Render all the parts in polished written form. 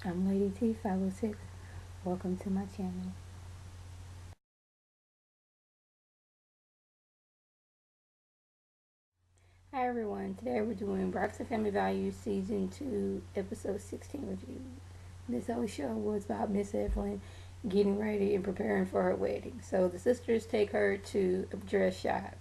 I'm Lady T 506. Welcome to my channel. Hi everyone. Today we're doing Braxton Family Values Season 2, Episode 16 review. This whole show was about Miss Evelyn getting ready and preparing for her wedding. So the sisters take her to a dress shop.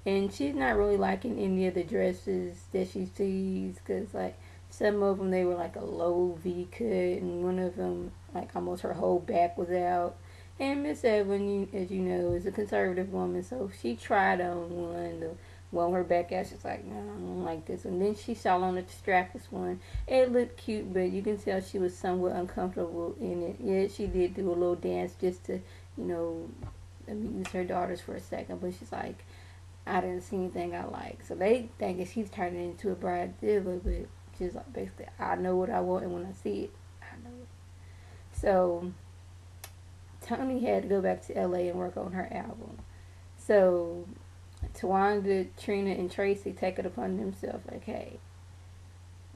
And she's not really liking any of the dresses that she sees because, like, some of them, they were like a low V cut, and one of them, like, almost her whole back was out. And Miss Evelyn, as you know, is a conservative woman, so she tried on one, the one with her back out. She's like, no, I don't like this. And then she saw on the strapless one. It looked cute, but you can tell she was somewhat uncomfortable in it. Yeah, she did do a little dance just to, you know, amuse her daughters for a second, but she's like, I didn't see anything I like. So they think that she's turning into a bride diva, but she's like, basically, I know what I want, and when I see it, I know it. So Tony had to go back to LA and work on her album. So Tawanda, Trina, and Tracy take it upon themselves, like, hey,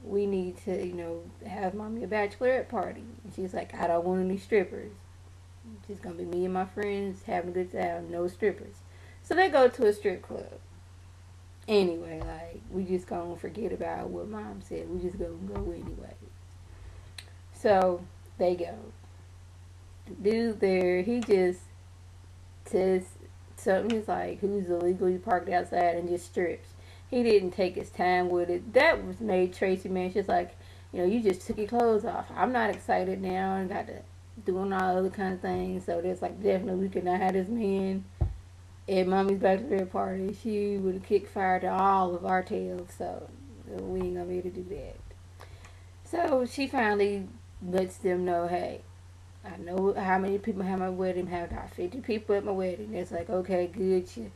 we need to, have mommy a bachelorette party. And she's like, I don't want any strippers. It's just gonna be me and my friends having a good time, no strippers. So they go to a strip club. Anyway, like, we just gonna forget about what mom said. We just gonna go anyway. So they go. Dude there, he just says something. He's like, who's illegally parked outside and just strips. He didn't take his time with it. That was made Tracy mad. She's like, you just took your clothes off. I'm not excited now and got to doing all other kind of things. So there's like, definitely we could not have this man at mommy's bachelorette party. She would have kicked fire to all of our tails. So we ain't gonna be able to do that. So she finally lets them know, hey, I know how many people have my wedding. Have about 50 people at my wedding. It's like, okay, good. You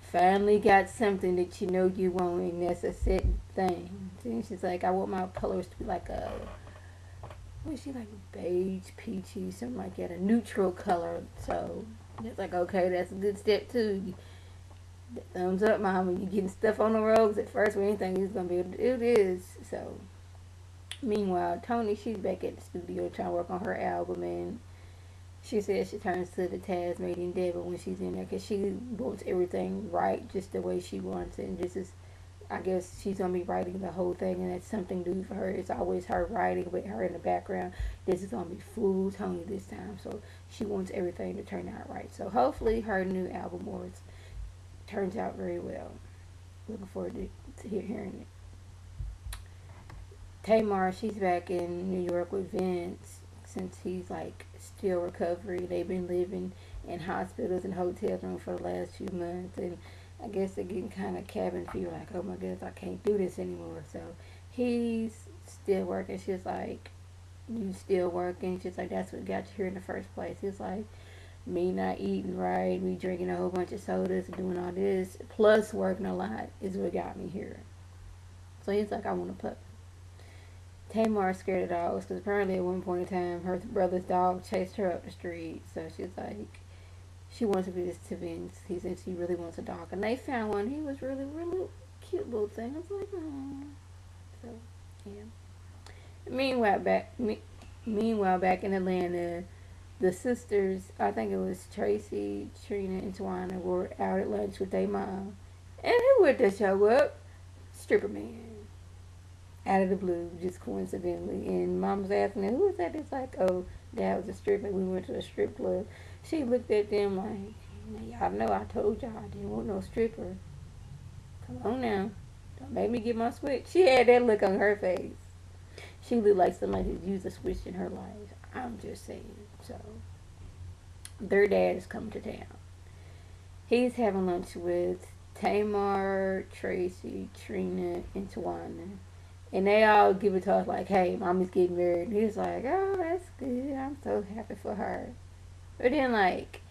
finally got something that you know you want, and that's a set thing. And she's like, I want my colors to be like a, what is she, like, beige, peachy, something like that, a neutral color. So it's like, okay, that's a good step too. Thumbs up, mom. When you getting stuff on the roads at first, we didn't think he was gonna be able to do this. So meanwhile, Tony, she's back at the studio trying to work on her album, and she says she turns to the Tasmanian devil when she's in there because she wants everything right just the way she wants it. And this is, I guess, she's going to be writing the whole thing, and that's something new for her. It's always her writing with her in the background. This is going to be full Tony this time, so she wants everything to turn out right. So hopefully her new album turns out very well. Looking forward to hearing it. Tamar, she's back in New York with Vince since he's like still recovering. They've been living in hospitals and hotel rooms for the last few months, and I guess they're getting kind of cabin fever, like, oh my goodness, I can't do this anymore. So he's still working. She's like, you still working? She's like, that's what got you here in the first place. He's like, me not eating right, me drinking a whole bunch of sodas and doing all this, plus working a lot is what got me here. So he's like, I want a puppy. Tamar's scared of dogs because apparently at one point in time her brother's dog chased her up the street. So she's like, she wants to be this to Vince. He said she really wants a dog, and they found one. He was really, really cute little thing. I was like, oh. So yeah. Meanwhile, back in Atlanta, the sisters, I think it was Tracy, Trina, and Tawana, were out at lunch with their mom, and who would they show up? Stripper man. Out of the blue, just coincidentally. And mom was asking her, who was that? It's like, oh, dad was a stripper. We went to a strip club. She looked at them like, y'all know I told y'all I didn't want no stripper. Come on now. Don't make me get my switch. She had that look on her face. She looked like somebody who's used a switch in her life. I'm just saying. So, their dad is coming to town. He's having lunch with Tamar, Tracy, Trina, and Tawana. And they all give it to us like, hey, mommy's getting married. And he's like, oh, that's good. I'm so happy for her. But then, like,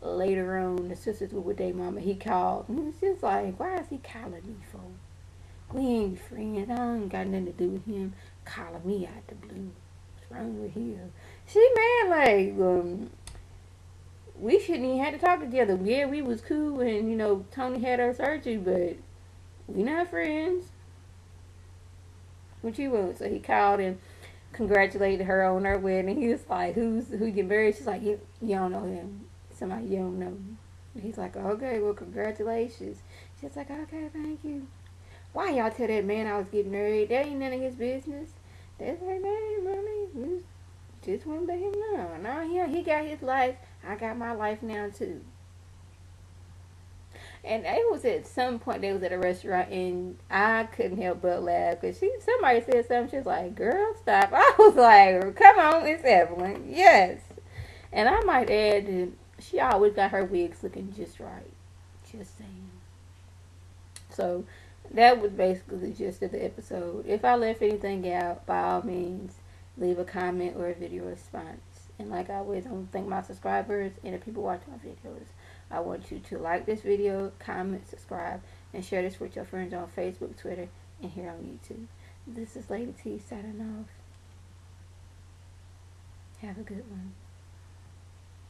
later on, the sisters were with their mama. He called. And it's just like, why is he calling me for? We ain't friends. I ain't got nothing to do with him calling me out the blue. What's wrong with him? She mad like, we shouldn't even have to talk together. Yeah, we was cool when, Tony had her surgery, but we not friends. What you want? So he called, and congratulated her on her wedding. He was like, who you married? She's like, you don't know him. Somebody you don't know. He's like, okay, well, congratulations. She's like, okay, thank you. Why y'all tell that man I was getting married? That ain't none of his business. That's like, man, mommy, just want to let him know. Now he got his life. I got my life now too. And it was at some point they was at a restaurant and I couldn't help but laugh because somebody said something. She was like, "Girl, stop!" I was like, "Come on, it's Evelyn." Yes, and I might add that she always got her wigs looking just right. Just saying. So that was basically the gist of the episode. If I left anything out, by all means, leave a comment or a video response. And like always, I want to thank my subscribers and the people watching my videos. I want you to like this video, comment, subscribe, and share this with your friends on Facebook, Twitter, and here on YouTube. This is Lady T signing off. Have a good one.